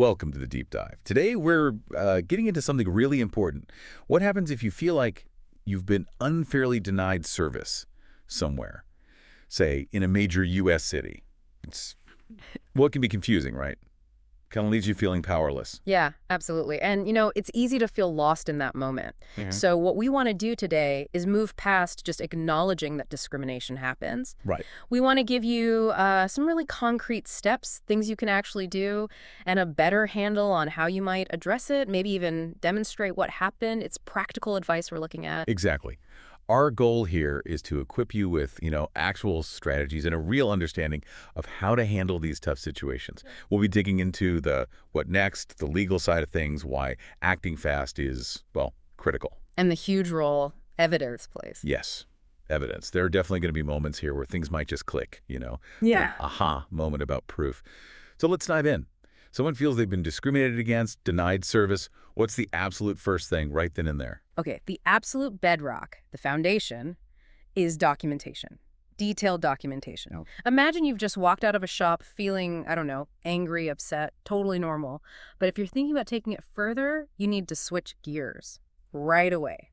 Welcome to the deep dive. Today we're getting into something really important. What happens if you feel like you've been unfairly denied service somewhere, say in a major U.S. city? Well, it can be confusing, right? Kind of leaves you feeling powerless. Yeah, absolutely. And, it's easy to feel lost in that moment. Mhm. So what we want to do today is move past just acknowledging that discrimination happens. Right. We want to give you some really concrete steps, things you can actually do, and a better handle on how you might address it, maybe even demonstrate what happened. It's practical advice we're looking at. Exactly. Our goal here is to equip you with, actual strategies and a real understanding of how to handle these tough situations. We'll be digging into the what next, the legal side of things, why acting fast is, well, critical. And the huge role evidence plays. Yes, evidence. There are definitely going to be moments here where things might just click, Yeah. that aha moment about proof. So let's dive in. Someone feels they've been discriminated against, denied service. What's the absolute first thing right then and there? Okay, the absolute bedrock, the foundation, is documentation. Detailed documentation. Oh. Imagine you've just walked out of a shop feeling, I don't know, angry, upset, totally normal. But if you're thinking about taking it further, you need to switch gears right away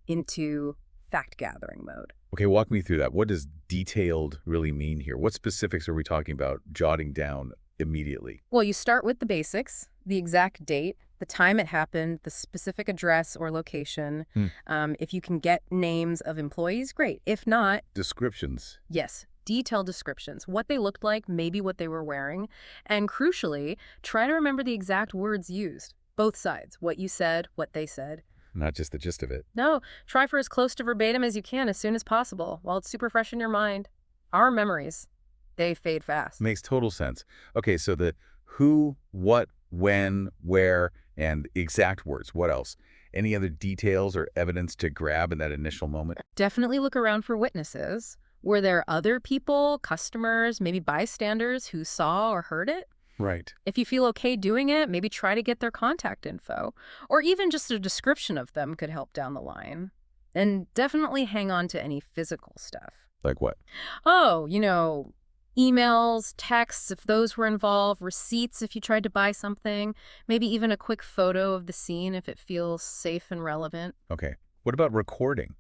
into fact-gathering mode. Okay, walk me through that. What does detailed really mean here? What specifics are we talking about jotting down immediately? Well, you start with the basics, the exact date, the time it happened, the specific address or location. Hmm. If you can get names of employees, great. If not, Descriptions. yes, detailed descriptions, what they looked like, maybe what they were wearing, and crucially, try to remember the exact words used. Both sides, what you said, what they said. Not just the gist of it. No, try for as close to verbatim as you can as soon as possible while it's super fresh in your mind. Our memories, they fade fast. Makes total sense. Okay, so the who, what, when, where, and exact words. What else? Any other details or evidence to grab in that initial moment? Definitely look around for witnesses. Were there other people, customers, maybe bystanders who saw or heard it? Right. If you feel okay doing it, maybe try to get their contact info. Or even just a description of them could help down the line. And definitely hang on to any physical stuff. Like what? Oh, emails, texts if those were involved, receipts if you tried to buy something, maybe even a quick photo of the scene if it feels safe and relevant. Okay. What about recording?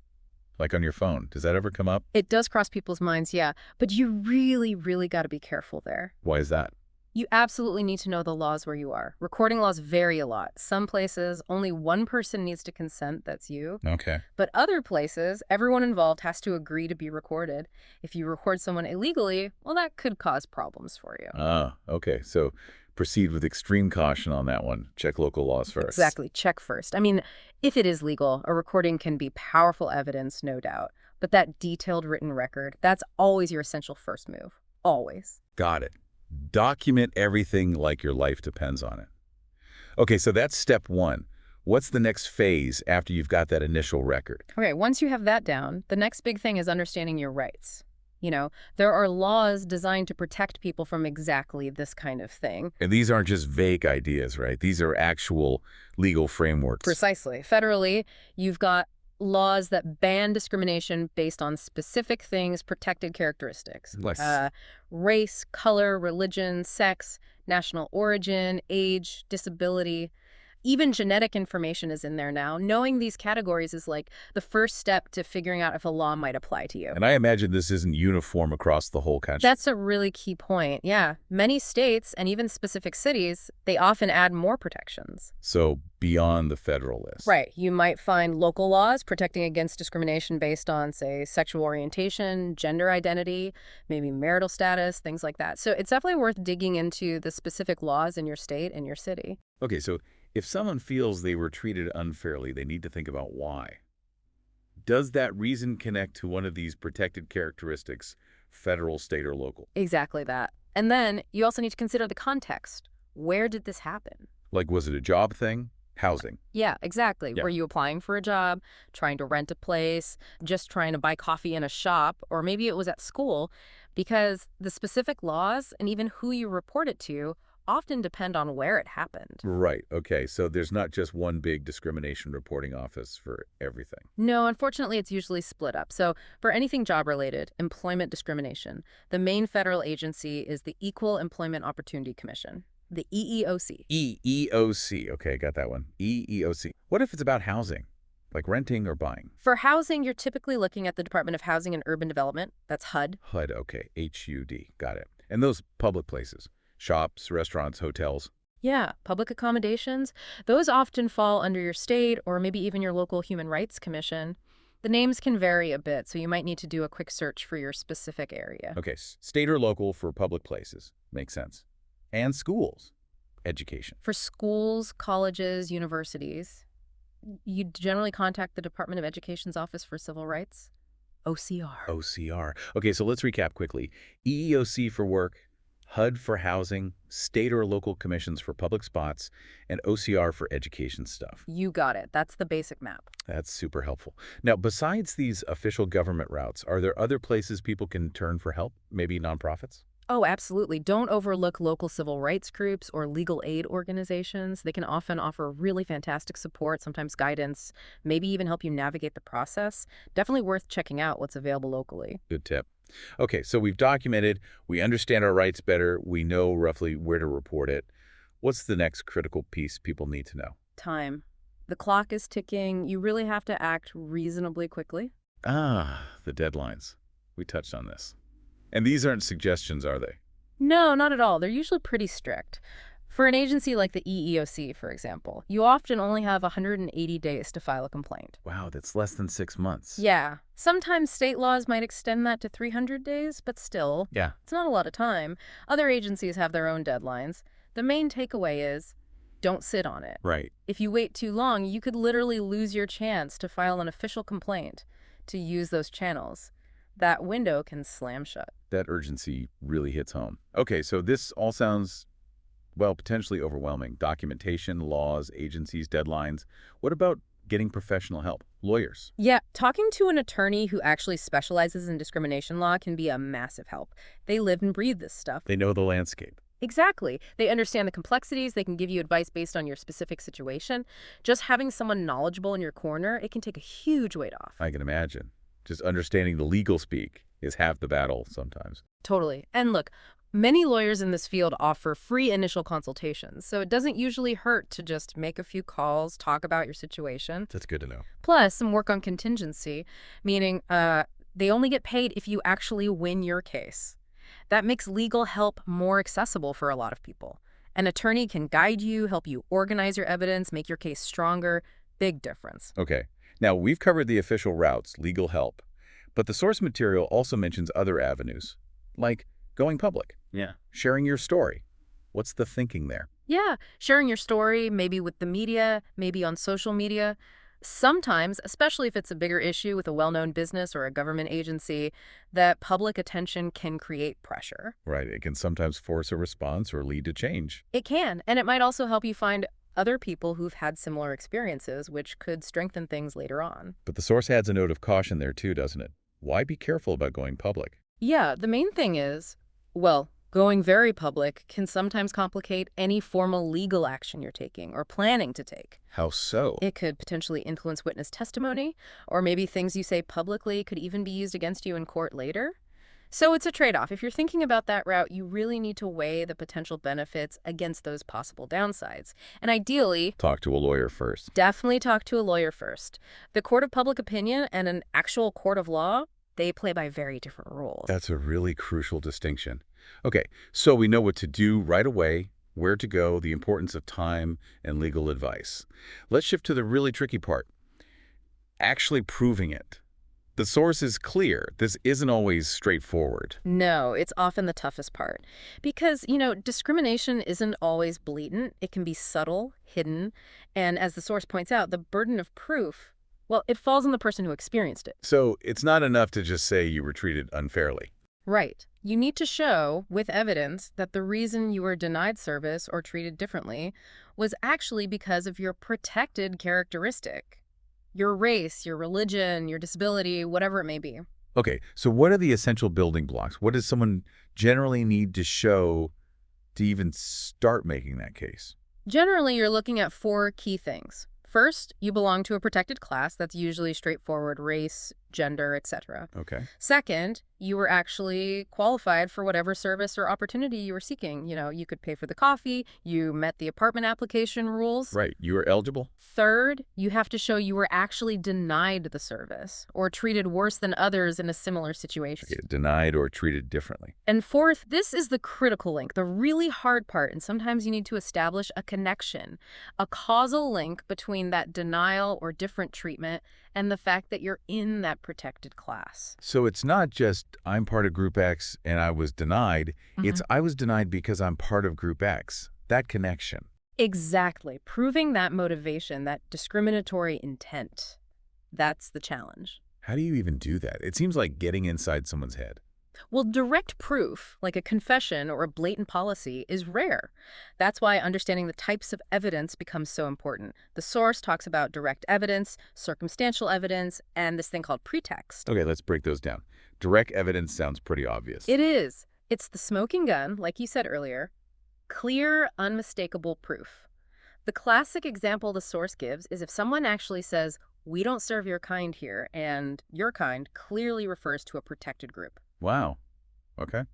Like on your phone? Does that ever come up? It does cross people's minds, yeah, but you really, really got to be careful there. Why is that? You absolutely need to know the laws where you are. Recording laws vary a lot. Some places, only one person needs to consent, that's you. Okay. But other places, everyone involved has to agree to be recorded. If you record someone illegally, well, that could cause problems for you. Ah, okay. So proceed with extreme caution on that one. Check local laws first. Exactly. Check first. I mean, if it is legal, a recording can be powerful evidence, no doubt. But that detailed written record, that's always your essential first move. Always. Got it. Document everything like your life depends on it. Okay, so that's step one. What's the next phase after you've got that initial record? Okay, once you have that down, the next big thing is understanding your rights. There are laws designed to protect people from exactly this kind of thing. And these aren't just vague ideas, right? These are actual legal frameworks. Precisely. Federally, you've got laws that ban discrimination based on specific things, protected characteristics. Less. Race, color, religion, sex, national origin, age, disability. Even genetic information is in there now. Knowing these categories is like the first step to figuring out if a law might apply to you. And I imagine this isn't uniform across the whole country. That's a really key point. Yeah. Many states and even specific cities, they often add more protections. So beyond the federal list. Right. You might find local laws protecting against discrimination based on, say, sexual orientation, gender identity, maybe marital status, things like that. So it's definitely worth digging into the specific laws in your state and your city. Okay, so if someone feels they were treated unfairly, they need to think about why. Does that reason connect to one of these protected characteristics, federal, state, or local? Exactly that. And then you also need to consider the context. Where did this happen? Like, was it a job thing? Housing? Yeah, exactly. Yeah. Were you applying for a job, trying to rent a place, just trying to buy coffee in a shop, or maybe it was at school? Because the specific laws and even who you report it to often depend on where it happened. Right. Okay. So there's not just one big discrimination reporting office for everything. No, unfortunately, it's usually split up. So for anything job-related, employment discrimination, the main federal agency is the Equal Employment Opportunity Commission. The EEOC. EEOC. Okay, got that one. EEOC. What if it's about housing, like renting or buying? For housing, you're typically looking at the Department of Housing and Urban Development. That's HUD. HUD, okay. HUD. Got it. And those public places, shops, restaurants, hotels. Yeah, public accommodations. Those often fall under your state or maybe even your local human rights commission. The names can vary a bit, so you might need to do a quick search for your specific area. Okay, state or local for public places. Makes sense. And schools. Education. For schools, colleges, universities, you generally contact the Department of Education's Office for Civil Rights, OCR. OCR. Okay, so let's recap quickly. EEOC for work, HUD for housing, state or local commissions for public spots, and OCR for education stuff. You got it. That's the basic map. That's super helpful. Now, besides these official government routes, are there other places people can turn for help? Maybe nonprofits? Oh, absolutely. Don't overlook local civil rights groups or legal aid organizations. They can often offer really fantastic support, sometimes guidance, maybe even help you navigate the process. Definitely worth checking out what's available locally. Good tip. Okay, so we've documented, we understand our rights better, we know roughly where to report it. What's the next critical piece people need to know? Time. The clock is ticking. You really have to act reasonably quickly. Ah, the deadlines. We touched on this. And these aren't suggestions, are they? No, not at all. They're usually pretty strict. For an agency like the EEOC, for example, you often only have 180 days to file a complaint. Wow, that's less than 6 months. Yeah, sometimes state laws might extend that to 300 days, but still, Yeah. it's not a lot of time. Other agencies have their own deadlines. The main takeaway is, don't sit on it. Right. If you wait too long, you could literally lose your chance to file an official complaint to use those channels. That window can slam shut. That urgency really hits home. Okay, so this all sounds, well, potentially overwhelming. Documentation, laws, agencies, deadlines. What about getting professional help? Lawyers. Yeah, talking to an attorney who actually specializes in discrimination law can be a massive help. They live and breathe this stuff. They know the landscape. Exactly. They understand the complexities. They can give you advice based on your specific situation. Just having someone knowledgeable in your corner, it can take a huge weight off. I can imagine. Just understanding the legal speak is half the battle sometimes. Totally. And look, many lawyers in this field offer free initial consultations, so it doesn't usually hurt to just make a few calls, talk about your situation. That's good to know. Plus, some work on contingency, meaning they only get paid if you actually win your case. That makes legal help more accessible for a lot of people. An attorney can guide you, help you organize your evidence, make your case stronger. Big difference. Okay. Now, we've covered the official routes, legal help, but the source material also mentions other avenues, like going public. Yeah. Sharing your story. What's the thinking there? Yeah, sharing your story, maybe with the media, maybe on social media. Sometimes, especially if it's a bigger issue with a well-known business or a government agency, that public attention can create pressure. Right. It can sometimes force a response or lead to change. It can, and it might also help you find other people who've had similar experiences, which could strengthen things later on. But the source adds a note of caution there too, doesn't it? Why be careful about going public? Yeah, the main thing is, well, going very public can sometimes complicate any formal legal action you're taking or planning to take. How so? It could potentially influence witness testimony, or maybe things you say publicly could even be used against you in court later. So it's a trade-off. If you're thinking about that route, you really need to weigh the potential benefits against those possible downsides. And ideally, Talk to a lawyer first. definitely talk to a lawyer first. The court of public opinion and an actual court of law, they play by very different rules. That's a really crucial distinction. Okay, so we know what to do right away, where to go, the importance of time and legal advice. Let's shift to the really tricky part. Actually proving it. The source is clear. This isn't always straightforward. No, it's often the toughest part. Because, discrimination isn't always blatant. It can be subtle, hidden, and as the source points out, the burden of proof, well, it falls on the person who experienced it. So it's not enough to just say you were treated unfairly. Right. You need to show, with evidence, that the reason you were denied service or treated differently was actually because of your protected characteristic. Your race, your religion, your disability, whatever it may be. Okay, so what are the essential building blocks? What does someone generally need to show to even start making that case? Generally, you're looking at 4 key things. First, you belong to a protected class. That's usually straightforward: race, gender, etc. Okay. Second, you were actually qualified for whatever service or opportunity you were seeking. You could pay for the coffee, you met the apartment application rules. Right. You are eligible? Third, you have to show you were actually denied the service or treated worse than others in a similar situation. Okay, denied or treated differently. And fourth, this is the critical link, the really hard part, and sometimes you need to establish a connection, a causal link between that denial or different treatment and the fact that you're in that protected class. So it's not just I'm part of Group X and I was denied. It's I was denied because I'm part of Group X. That connection. Exactly. Proving that motivation, that discriminatory intent, that's the challenge. How do you even do that? It seems like getting inside someone's head. Well, direct proof, like a confession or a blatant policy, is rare. That's why understanding the types of evidence becomes so important. The source talks about direct evidence, circumstantial evidence, and this thing called pretext. Okay, let's break those down. Direct evidence sounds pretty obvious. It is. It's the smoking gun, like you said earlier. Clear, unmistakable proof. The classic example the source gives is if someone actually says, "We don't serve your kind here," and your kind clearly refers to a protected group. Wow. Okay.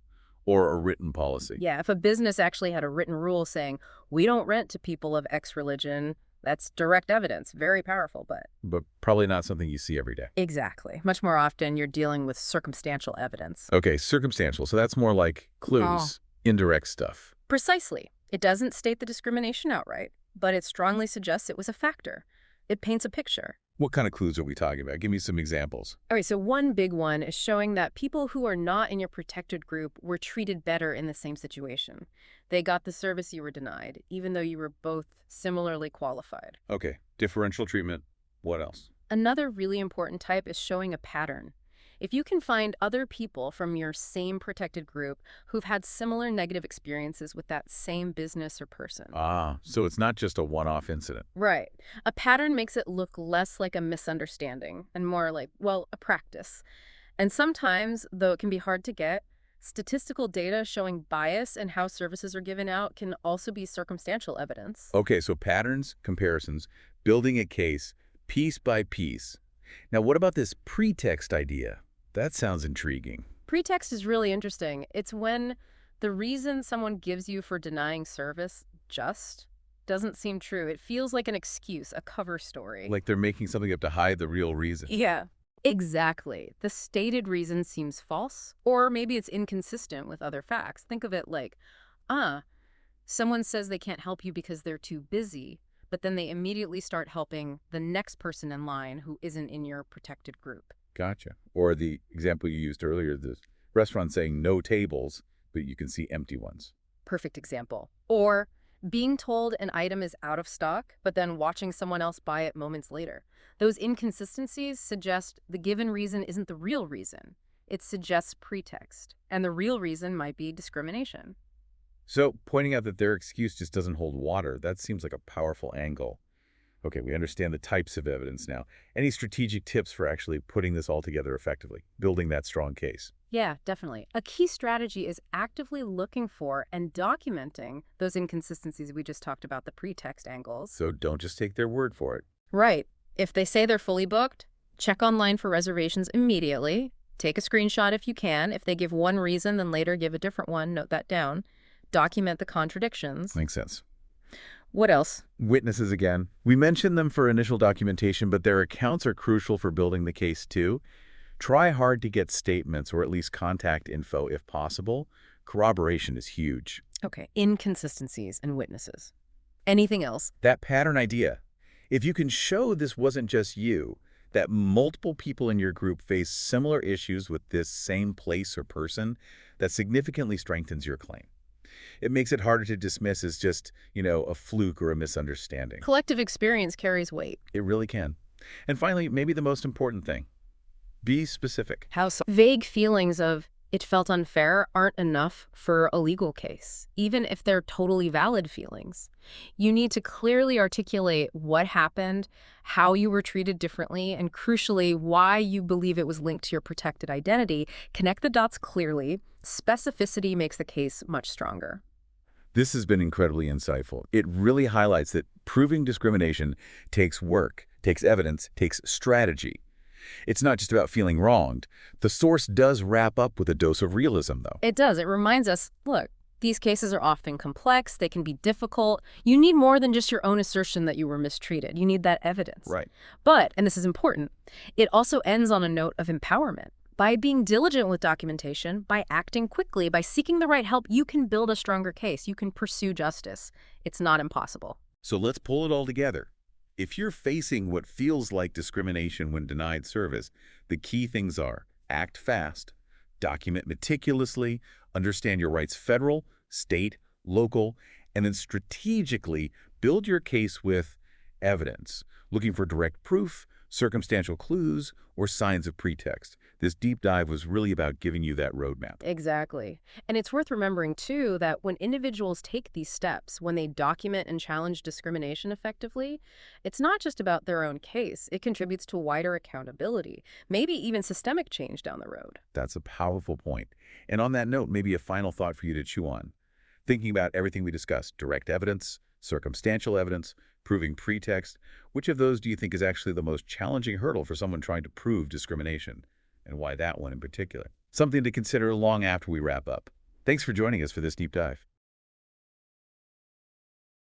Or a written policy. Yeah, if a business actually had a written rule saying, "We don't rent to people of X religion," that's direct evidence. Very powerful, but... But probably not something you see every day. Exactly. Much more often, you're dealing with circumstantial evidence. Okay, circumstantial. So that's more like clues, indirect stuff. Precisely. It doesn't state the discrimination outright, but it strongly suggests it was a factor. It paints a picture. What kind of clues are we talking about? Give me some examples. All right, so one big one is showing that people who are not in your protected group were treated better in the same situation. They got the service you were denied, even though you were both similarly qualified. Okay, differential treatment. What else? Another really important type is showing a pattern. If you can find other people from your same protected group who've had similar negative experiences with that same business or person. Ah, so it's not just a one-off incident. Right. A pattern makes it look less like a misunderstanding and more like, well, a practice. And sometimes, though it can be hard to get, statistical data showing bias in how services are given out can also be circumstantial evidence. Okay, so patterns, comparisons, building a case, piece by piece. Now, what about this pretext idea? That sounds intriguing. Pretext is really interesting. It's when the reason someone gives you for denying service just doesn't seem true. It feels like an excuse, a cover story. Like they're making something up to hide the real reason. Yeah, exactly. The stated reason seems false, or maybe it's inconsistent with other facts. Think of it like, someone says they can't help you because they're too busy, but then they immediately start helping the next person in line who isn't in your protected group. Gotcha. Or the example you used earlier, the restaurant saying no tables, but you can see empty ones. Perfect example. Or being told an item is out of stock, but then watching someone else buy it moments later. Those inconsistencies suggest the given reason isn't the real reason. It suggests pretext, and the real reason might be discrimination. So pointing out that their excuse just doesn't hold water, that seems like a powerful angle. Okay, we understand the types of evidence now. Any strategic tips for actually putting this all together effectively, building that strong case? Yeah, definitely. A key strategy is actively looking for and documenting those inconsistencies we just talked about, the pretext angles. So don't just take their word for it. Right. If they say they're fully booked, check online for reservations immediately. Take a screenshot if you can. If they give one reason, then later give a different one. Note that down. Document the contradictions. Makes sense. What else? Witnesses again. We mentioned them for initial documentation, but their accounts are crucial for building the case too. Try hard to get statements or at least contact info if possible. Corroboration is huge. Okay, inconsistencies and witnesses. Anything else? That pattern idea. If you can show this wasn't just you, that multiple people in your group face similar issues with this same place or person, that significantly strengthens your claim. It makes it harder to dismiss as just, a fluke or a misunderstanding. Collective experience carries weight. It really can. And finally, maybe the most important thing, be specific. How so? Vague feelings of it felt unfair aren't enough for a legal case, even if they're totally valid feelings. You need to clearly articulate what happened, how you were treated differently, and crucially, why you believe it was linked to your protected identity. Connect the dots clearly. Specificity makes the case much stronger. This has been incredibly insightful. It really highlights that proving discrimination takes work, takes evidence, takes strategy. It's not just about feeling wronged. The source does wrap up with a dose of realism, though. It does. It reminds us, look, these cases are often complex. They can be difficult. You need more than just your own assertion that you were mistreated. You need that evidence. Right. But, and this is important, it also ends on a note of empowerment. By being diligent with documentation, by acting quickly, by seeking the right help, you can build a stronger case. You can pursue justice. It's not impossible. So let's pull it all together. If you're facing what feels like discrimination when denied service, the key things are act fast, document meticulously, understand your rights federal, state, local, and then strategically build your case with evidence, looking for direct proof, circumstantial clues, or signs of pretext. This deep dive was really about giving you that roadmap. Exactly. And it's worth remembering, too, that when individuals take these steps, when they document and challenge discrimination effectively, it's not just about their own case. It contributes to wider accountability, maybe even systemic change down the road. That's a powerful point. And on that note, maybe a final thought for you to chew on. Thinking about everything we discussed, direct evidence, circumstantial evidence, proving pretext, which of those do you think is actually the most challenging hurdle for someone trying to prove discrimination? And why that one in particular? Something to consider long after we wrap up. Thanks for joining us for this deep dive.